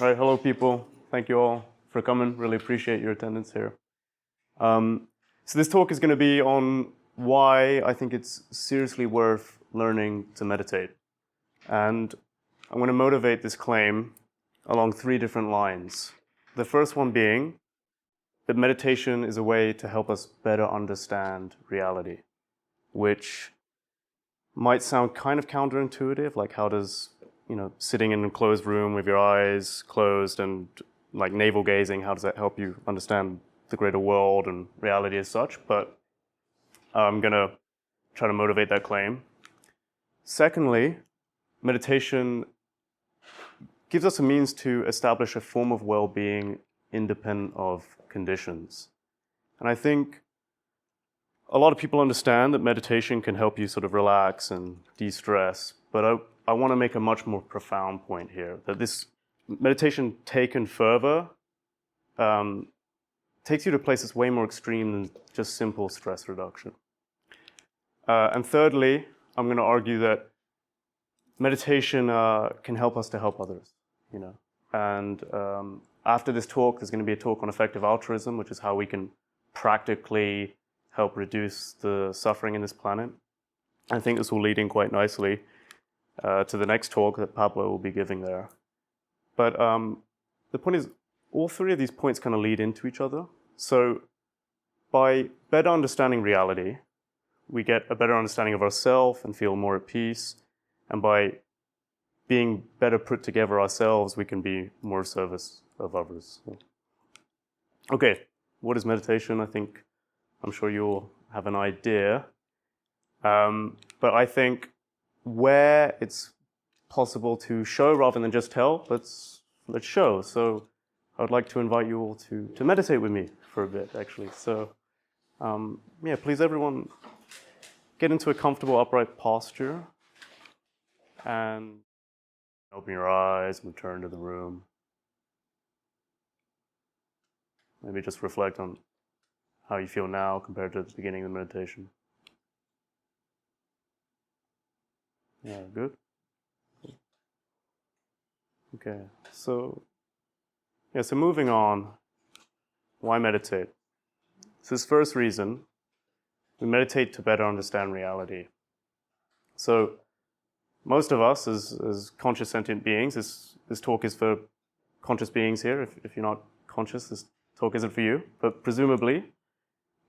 All right, hello people. Thank you all for coming. Really appreciate your attendance here. So this talk is going to be on why I think it's seriously worth learning to meditate. And I'm going to motivate this claim along three different lines. The first one being that meditation is a way to help us better understand reality, which might sound kind of counterintuitive, like how does sitting in a closed room with your eyes closed and like navel gazing, how does that help you understand the greater world and reality as such? But I'm going to try to motivate that claim. Secondly, meditation gives us a means to establish a form of well-being independent of conditions. And I think a lot of people understand that meditation can help you sort of relax and de-stress, but I want to make a much more profound point here, that this meditation taken further takes you to places way more extreme than just simple stress reduction. And thirdly, I'm going to argue that meditation can help us to help others, And after this talk, there's going to be a talk on effective altruism, which is how we can practically help reduce the suffering in this planet. I think this will lead in quite nicely to the next talk that Pablo will be giving there. But the point is, all three of these points kind of lead into each other. So by better understanding reality, we get a better understanding of ourselves and feel more at peace. And by being better put together ourselves, we can be more of service of others. Okay, what is meditation? I'm sure you'll have an idea. But I think where it's possible to show rather than just tell, let's show. So I would like to invite you all to meditate with me for a bit, actually. So please everyone get into a comfortable upright posture and open your eyes and return to the room. Maybe just reflect on how you feel now compared to the beginning of the meditation. Yeah, good. Okay, so moving on, why meditate? So this first reason, we meditate to better understand reality. So most of us as conscious sentient beings, this talk is for conscious beings here. If you're not conscious, this talk isn't for you. But presumably,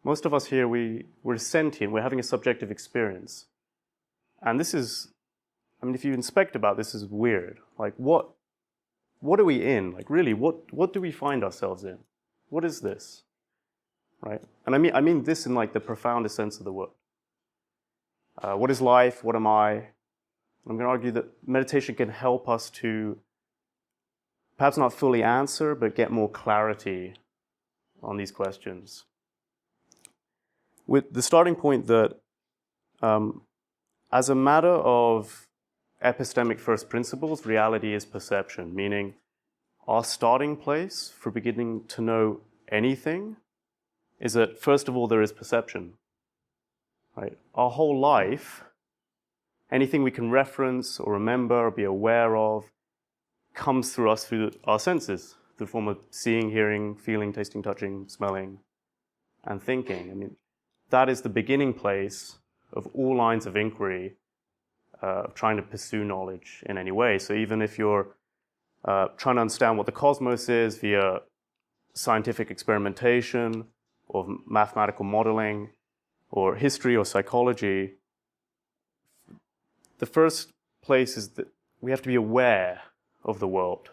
most of us here, we're sentient, we're having a subjective experience. And this is, if you inspect about this, is weird. Like what are we in? Like really, what do we find ourselves in? What is this? Right? And I mean this in like the profoundest sense of the word. What is life? What am I? I'm going to argue that meditation can help us to perhaps not fully answer, but get more clarity on these questions. With the starting point that as a matter of epistemic first principles, reality is perception, meaning our starting place for beginning to know anything is that, first of all, there is perception. Right? Our whole life, anything we can reference or remember or be aware of, comes through us through our senses, through the form of seeing, hearing, feeling, tasting, touching, smelling, and thinking. That is the beginning place of all lines of inquiry, trying to pursue knowledge in any way. So even if you're trying to understand what the cosmos is via scientific experimentation or mathematical modeling or history or psychology, the first place is that we have to be aware of the world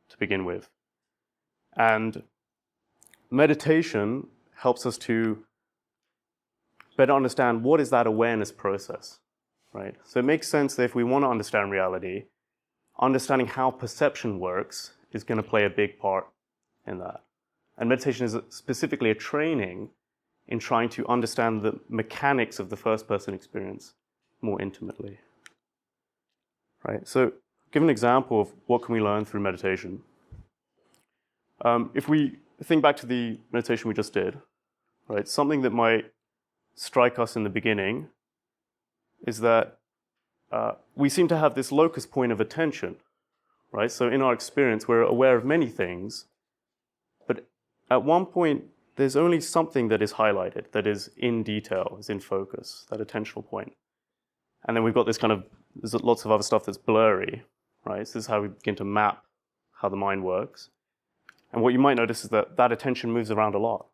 to begin with. And meditation helps us to better understand what is that awareness process, right? So it makes sense that if we want to understand reality, understanding how perception works is going to play a big part in that. And meditation is specifically a training in trying to understand the mechanics of the first-person experience more intimately, right? So give an example of what can we learn through meditation. If we think back to the meditation we just did, right? Something that might strike us in the beginning is that we seem to have this locus point of attention, right? So in our experience, we're aware of many things, but at one point, there's only something that is highlighted, that is in detail, is in focus, that attentional point. And then we've got this kind of, there's lots of other stuff that's blurry, right? So this is how we begin to map how the mind works. And what you might notice is that that attention moves around a lot.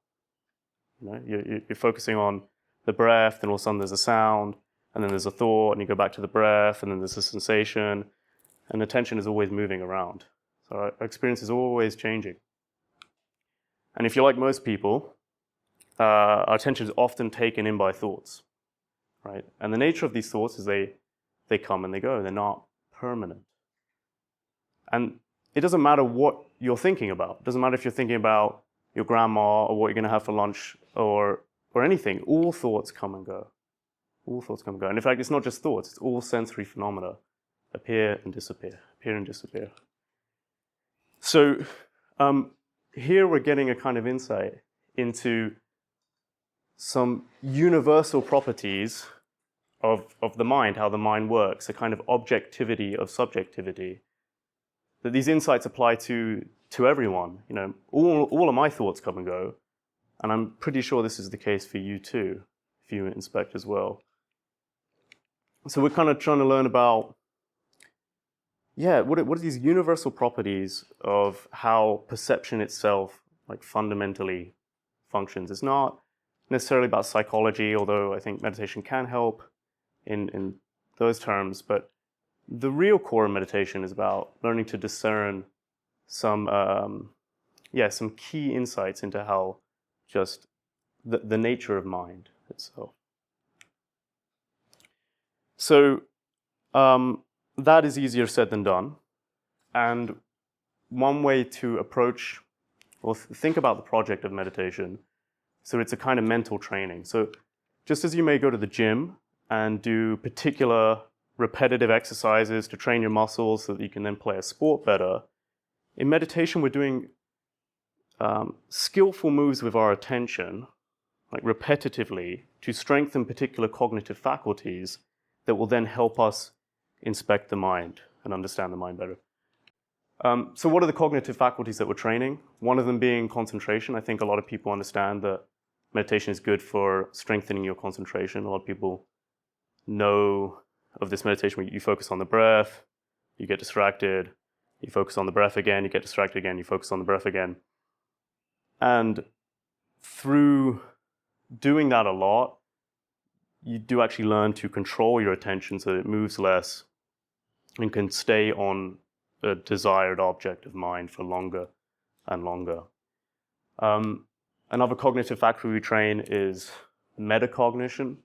You know, you're focusing on the breath, and all of a sudden there's a sound, and then there's a thought, and you go back to the breath, and then there's a sensation, and attention is always moving around. So our experience is always changing. And if you're like most people, our attention is often taken in by thoughts, right? And the nature of these thoughts is they come and they go. They're not permanent. And it doesn't matter what you're thinking about. It doesn't matter if you're thinking about your grandma or what you're going to have for lunch or anything. All thoughts come and go. All thoughts come and go. And in fact, it's not just thoughts. It's all sensory phenomena. Appear and disappear. Appear and disappear. So here we're getting a kind of insight into some universal properties of the mind, how the mind works, a kind of objectivity of subjectivity. That these insights apply to everyone. You know, all of my thoughts come and go, and I'm pretty sure this is the case for you too, if you inspect as well. So we're kind of trying to learn about, what are these universal properties of how perception itself, like, fundamentally functions. It's not necessarily about psychology, although I think meditation can help in those terms, but the real core of meditation is about learning to discern some key insights into how just the nature of mind itself. So that is easier said than done. And one way to approach or think about the project of meditation, so it's a kind of mental training. So just as you may go to the gym and do particular repetitive exercises to train your muscles so that you can then play a sport better, in meditation we're doing skillful moves with our attention, like repetitively, to strengthen particular cognitive faculties that will then help us inspect the mind and understand the mind better. So what are the cognitive faculties that we're training? One of them being concentration. I think a lot of people understand that meditation is good for strengthening your concentration. A lot of people know of this meditation where you focus on the breath, you get distracted, you focus on the breath again, you get distracted again, you focus on the breath again. And through doing that a lot, you do actually learn to control your attention so that it moves less and can stay on a desired object of mind for longer and longer. Another cognitive faculty we train is metacognition,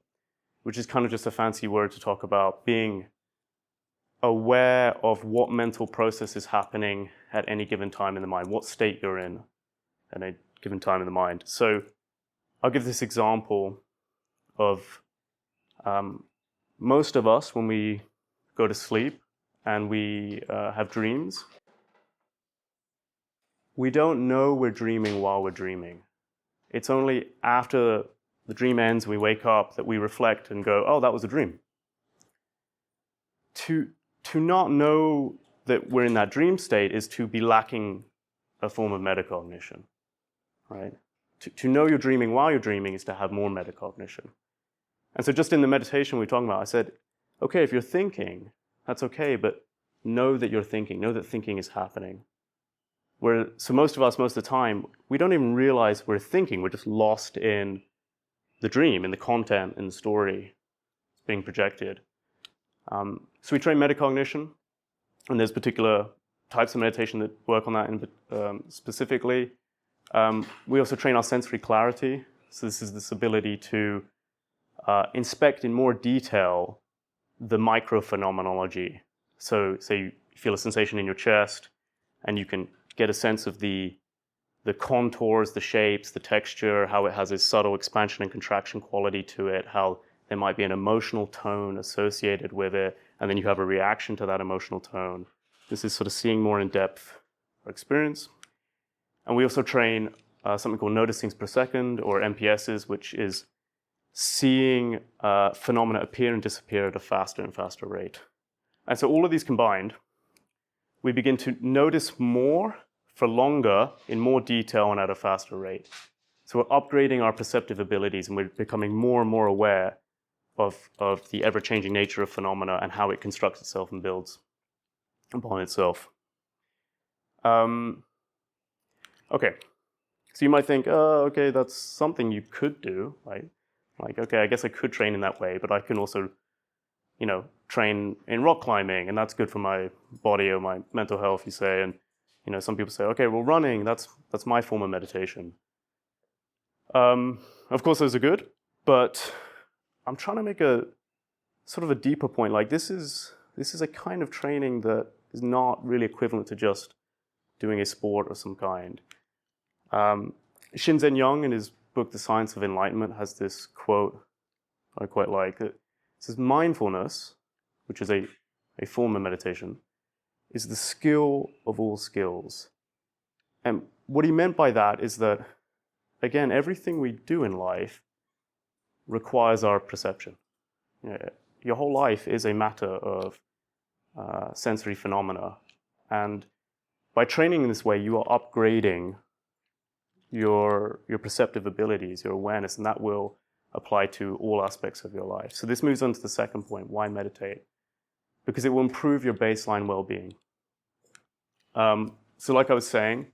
which is kind of just a fancy word to talk about being aware of what mental process is happening at any given time in the mind, what state you're in at a given time in the mind. So I'll give this example of most of us, when we go to sleep and we have dreams, we don't know we're dreaming while we're dreaming. It's only after the dream ends, we wake up, that we reflect and go, oh, that was a dream. To not know that we're in that dream state is to be lacking a form of metacognition, right? To know you're dreaming while you're dreaming is to have more metacognition. And so just in the meditation we were talking about, I said, okay, if you're thinking, that's okay, but know that you're thinking, know that thinking is happening. So most of us, most of the time, we don't even realize we're thinking, we're just lost in the dream, in the content, in the story being projected. So we train metacognition, and there's particular types of meditation that work on that specifically. We also train our sensory clarity. So this is this ability to inspect in more detail the microphenomenology. So say you feel a sensation in your chest, and you can get a sense of the contours, the shapes, the texture, how it has a subtle expansion and contraction quality to it, how there might be an emotional tone associated with it, and then you have a reaction to that emotional tone. This is sort of seeing more in depth our experience. And we also train something called noticings per second, or NPSs, which is seeing phenomena appear and disappear at a faster and faster rate. And so all of these combined we begin to notice more for longer, in more detail, and at a faster rate. So we're upgrading our perceptive abilities, and we're becoming more and more aware of the ever-changing nature of phenomena and how it constructs itself and builds upon itself. Okay, so you might think, oh, okay, that's something you could do, right? Like, okay, I guess I could train in that way, but I can also, train in rock climbing, and that's good for my body or my mental health, you say. And, some people say, okay, well, running, that's my form of meditation. Of course, those are good, but I'm trying to make a sort of a deeper point. Like, this is a kind of training that is not really equivalent to just doing a sport of some kind. Shinzen Young, in his book, The Science of Enlightenment, has this quote I quite like. It says, mindfulness, which is a form of meditation, is the skill of all skills. And what he meant by that is that, again, everything we do in life requires our perception. Your whole life is a matter of sensory phenomena. And by training in this way, you are upgrading your perceptive abilities, your awareness, and that will apply to all aspects of your life. So this moves on to the second point, why meditate? Because it will improve your baseline well-being. So like I was saying,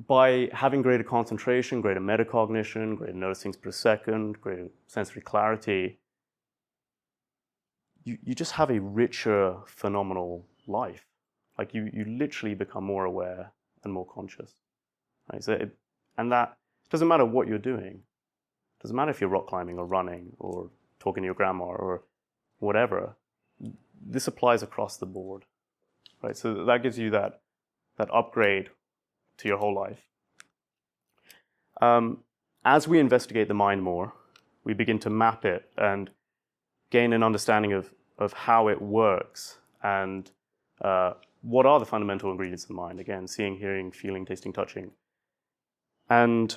by having greater concentration, greater metacognition, greater noticings per second, greater sensory clarity, you just have a richer phenomenal life. Like you literally become more aware and more conscious. Right? And that doesn't matter what you're doing. It doesn't matter if you're rock climbing or running or talking to your grandma or whatever. This applies across the board. Right? So that gives you that upgrade to your whole life. As we investigate the mind more, we begin to map it and gain an understanding of how it works and what are the fundamental ingredients of the mind. Again, seeing, hearing, feeling, tasting, touching. And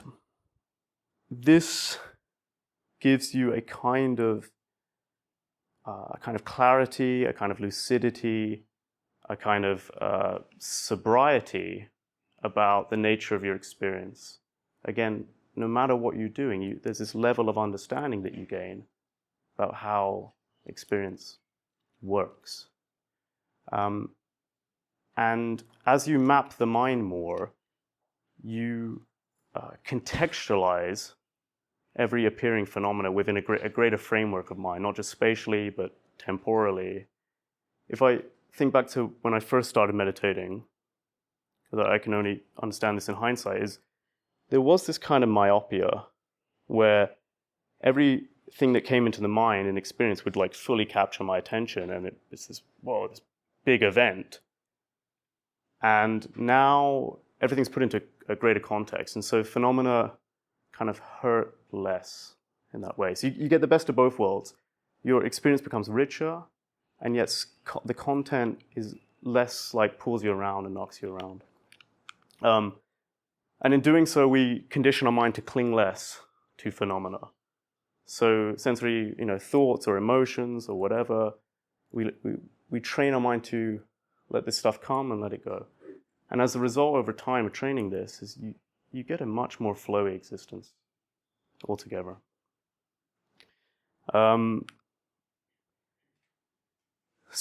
this gives you a kind of clarity, a kind of lucidity, a kind of sobriety about the nature of your experience. Again, no matter what you're doing, there's this level of understanding that you gain about how experience works. And as you map the mind more, you contextualize every appearing phenomena within a greater framework of mind, not just spatially, but temporally. If I think back to when I first started meditating, that I can only understand this in hindsight, is there was this kind of myopia where everything that came into the mind and experience would like fully capture my attention, and it's this big event. And now everything's put into a greater context, and so phenomena kind of hurt less in that way. So you get the best of both worlds. Your experience becomes richer, and yet the content is less like pulls you around and knocks you around. And in doing so, we condition our mind to cling less to phenomena. So sensory, thoughts or emotions or whatever, we train our mind to let this stuff come and let it go. And as a result, over time of training this, is you get a much more flowy existence altogether. So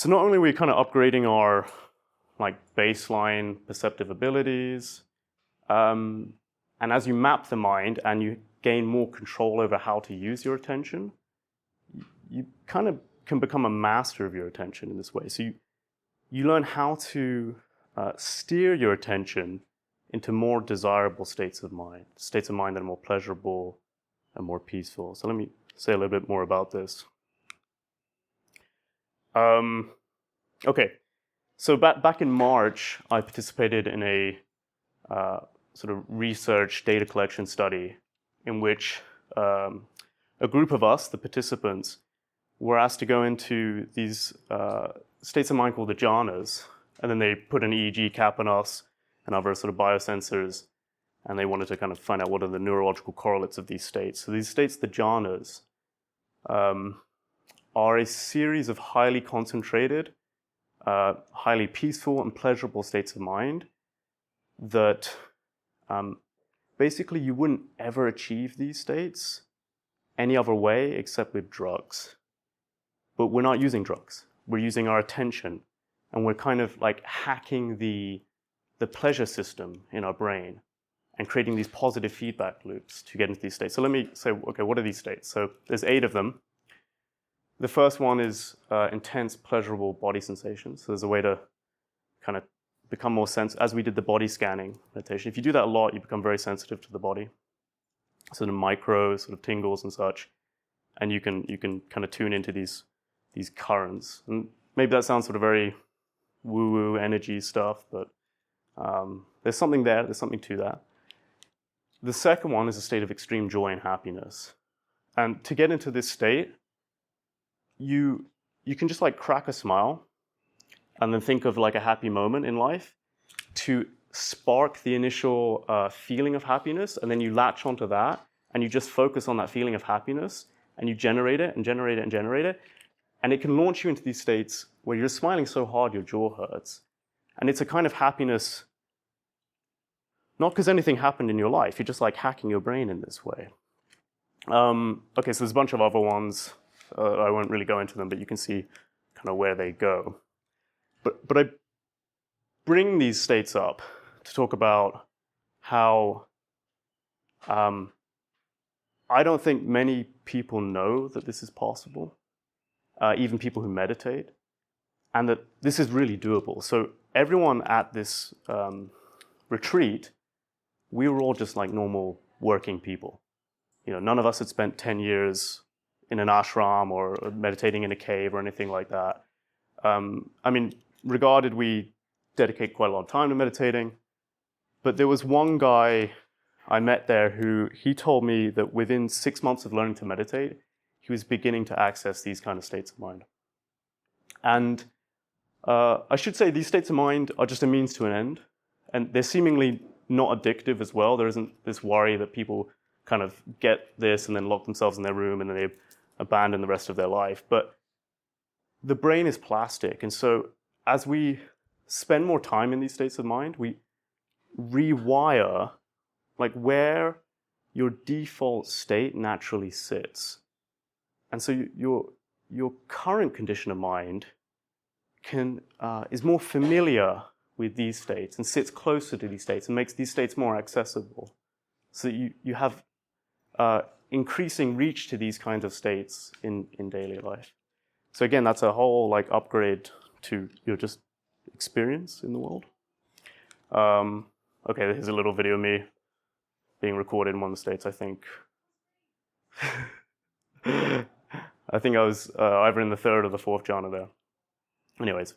not only are we kind of upgrading our baseline perceptive abilities, and as you map the mind and you gain more control over how to use your attention, you kind of can become a master of your attention in this way. So you learn how to steer your attention into more desirable states of mind that are more pleasurable and more peaceful. So let me say a little bit more about this. Okay, so back in March, I participated in a sort of research data collection study in which a group of us, the participants, were asked to go into these states of mind called the jhanas, and then they put an EEG cap on us and other sort of biosensors, and they wanted to kind of find out what are the neurological correlates of these states. So these states, the jhanas, are a series of highly concentrated highly peaceful and pleasurable states of mind that basically you wouldn't ever achieve these states any other way except with drugs. But we're not using drugs. We're using our attention, and we're kind of like hacking the pleasure system in our brain and creating these positive feedback loops to get into these states. So let me say, okay, what are these states? So there's 8 of them. The first one is intense, pleasurable body sensations. So there's a way to kind of become more sensitive, as we did the body scanning meditation. If you do that a lot, you become very sensitive to the body. So the micro sort of tingles and such, and you can kind of tune into these currents. And maybe that sounds sort of very woo-woo energy stuff, but there's something there. There's something to that. The second one is a state of extreme joy and happiness. And to get into this state, you can just like crack a smile and then think of like a happy moment in life to spark the initial feeling of happiness, and then you latch onto that and you just focus on that feeling of happiness and you generate it and generate it and generate it. And it can launch you into these states where you're smiling so hard your jaw hurts. And it's a kind of happiness, not because anything happened in your life, you're just like hacking your brain in this way. Okay, so there's a bunch of other ones. I won't really go into them, but you can see kind of where they go. But I bring these states up to talk about how I don't think many people know that this is possible, even people who meditate, and that this is really doable. So everyone at this retreat, we were all just like normal working people. You know, none of us had spent 10 years in an ashram or meditating in a cave or anything like that. I mean, regarded we dedicate quite a lot of time to meditating, but there was one guy I met there who he told me that within 6 months of learning to meditate, he was beginning to access these kind of states of mind. And I should say these states of mind are just a means to an end, and they're seemingly not addictive as well. There isn't this worry that people kind of get this and then lock themselves in their room and then they abandon the rest of their life. But the brain is plastic, and so as we spend more time in these states of mind, we rewire like where your default state naturally sits. And so your current condition of mind is more familiar with these states and sits closer to these states and makes these states more accessible. So you have increasing reach to these kinds of states in daily life. So again, that's a whole like upgrade to your just experience in the world. Okay, here's a little video of me being recorded in one of the states, I think. I think I was either in the 3rd or the 4th jhana there. Anyways.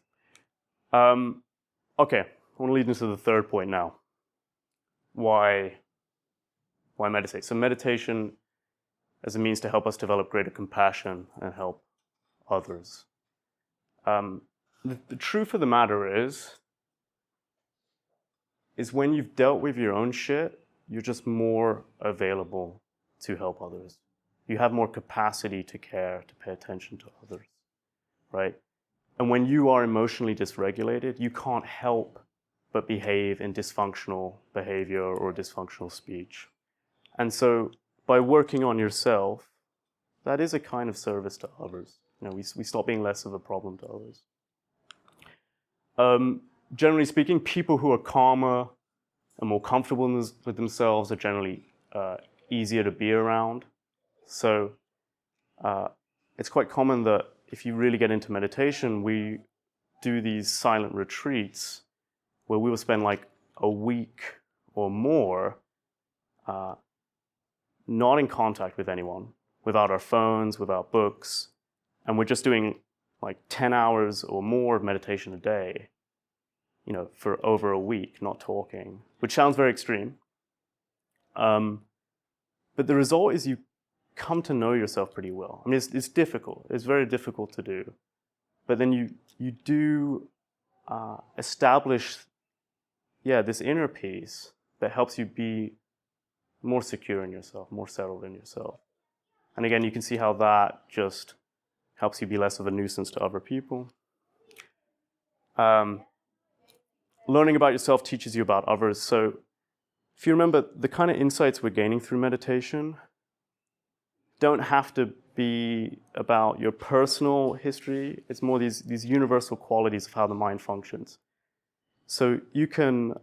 Okay, I want to lead into the 3rd point now. Why meditate? So meditation as a means to help us develop greater compassion and help others. The truth of the matter is when you've dealt with your own shit, you're just more available to help others. You have more capacity to care, to pay attention to others, right? And when you are emotionally dysregulated, you can't help but behave in dysfunctional behavior or dysfunctional speech. And so by working on yourself, that is a kind of service to others. You know, we stop being less of a problem to others. Generally speaking, people who are calmer and more comfortable with themselves are generally easier to be around. So it's quite common that if you really get into meditation, we do these silent retreats where we will spend like a week or more not in contact with anyone, without our phones, without books, and we're just doing like 10 hours or more of meditation a day, you know, for over a week, not talking, which sounds very extreme. But the result is you come to know yourself pretty well. I mean, it's difficult. It's very difficult to do. But then you do establish, this inner peace that helps you be more secure in yourself, more settled in yourself. And again, you can see how that just helps you be less of a nuisance to other people. Learning about yourself teaches you about others. So if you remember, the kind of insights we're gaining through meditation don't have to be about your personal history. It's more these universal qualities of how the mind functions. So you can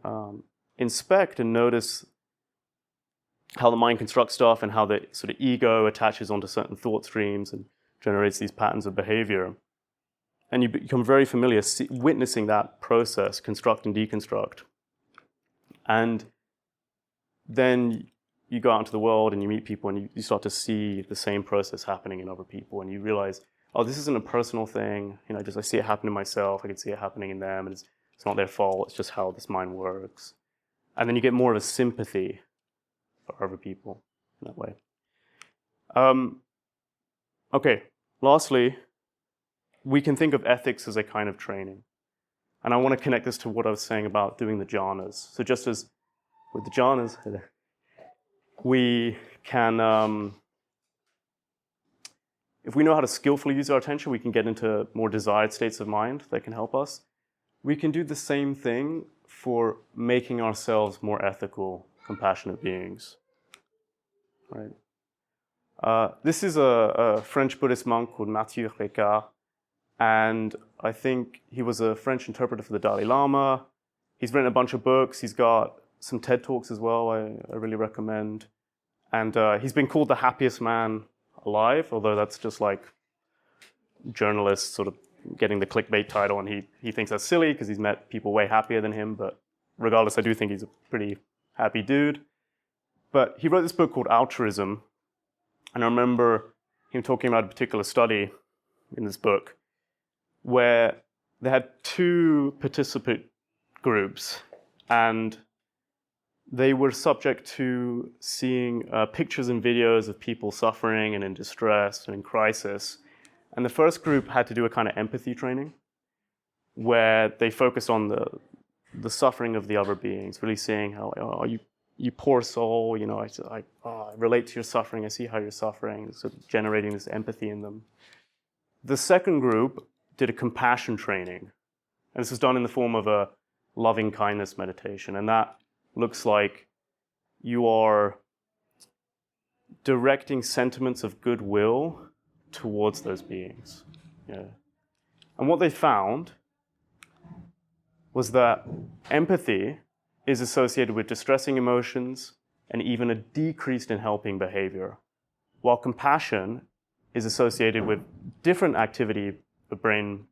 inspect and notice how the mind constructs stuff and how the sort of ego attaches onto certain thought streams and generates these patterns of behavior. And you become very familiar witnessing that process, construct and deconstruct. And then you go out into the world and you meet people and you start to see the same process happening in other people, and you realize, oh, this isn't a personal thing. You know, I see it happen in myself. I can see it happening in them, and it's not their fault. It's just how this mind works. And then you get more of a sympathy for other people in that way. Okay, lastly, we can think of ethics as a kind of training. And I want to connect this to what I was saying about doing the jhanas. So just as with the jhanas, we can, if we know how to skillfully use our attention, we can get into more desired states of mind that can help us. We can do the same thing for making ourselves more ethical, compassionate beings. Right? This is a French Buddhist monk called Mathieu Ricard, and I think he was a French interpreter for the Dalai Lama. He's written a bunch of books. He's got some TED Talks as well, I really recommend. And he's been called the happiest man alive, although that's just like journalists sort of getting the clickbait title, and he thinks that's silly because he's met people way happier than him. But regardless, I do think he's a pretty happy dude. But he wrote this book called Altruism, and I remember him talking about a particular study in this book where they had two participant groups, and they were subject to seeing pictures and videos of people suffering and in distress and in crisis. And the first group had to do a kind of empathy training where they focused on the suffering of the other beings, really seeing how, oh, you poor soul, you know, I relate to your suffering, I see how you're suffering, so generating this empathy in them. The second group did a compassion training, and this was done in the form of a loving kindness meditation, and that looks like you are directing sentiments of goodwill towards those beings. Yeah. And what they found was that empathy is associated with distressing emotions and even a decrease in helping behavior, while compassion is associated with different activity of brain,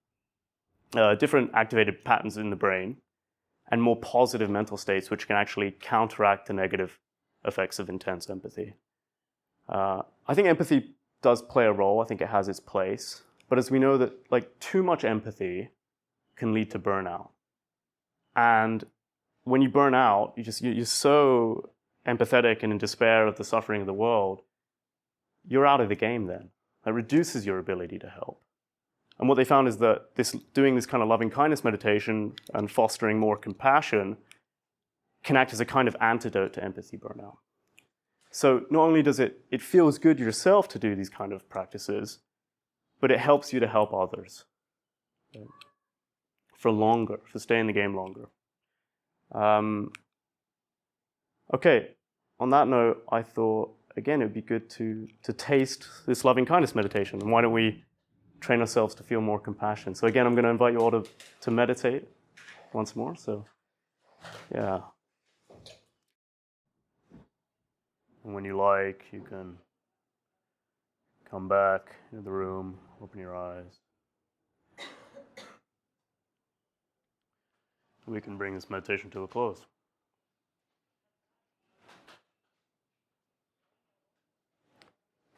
different activated patterns in the brain, and more positive mental states, which can actually counteract the negative effects of intense empathy. I think empathy does play a role. I think it has its place. But as we know that like too much empathy can lead to burnout. And when you burn out, you're so empathetic and in despair of the suffering of the world, you're out of the game then. That reduces your ability to help. And what they found is that doing this kind of loving kindness meditation and fostering more compassion can act as a kind of antidote to empathy burnout. So not only does it feels good yourself to do these kind of practices, but it helps you to help others for longer, to stay in the game longer. Okay, on that note, I thought, again, it would be good to taste this loving kindness meditation. And why don't we train ourselves to feel more compassion? So again, I'm going to invite you all to meditate once more. So, yeah. And when you like, you can come back into the room, open your eyes. We can bring this meditation to a close.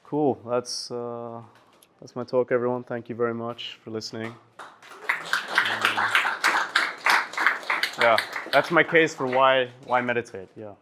Cool. That's my talk, everyone. Thank you very much for listening. Yeah, that's my case for why meditate. Yeah.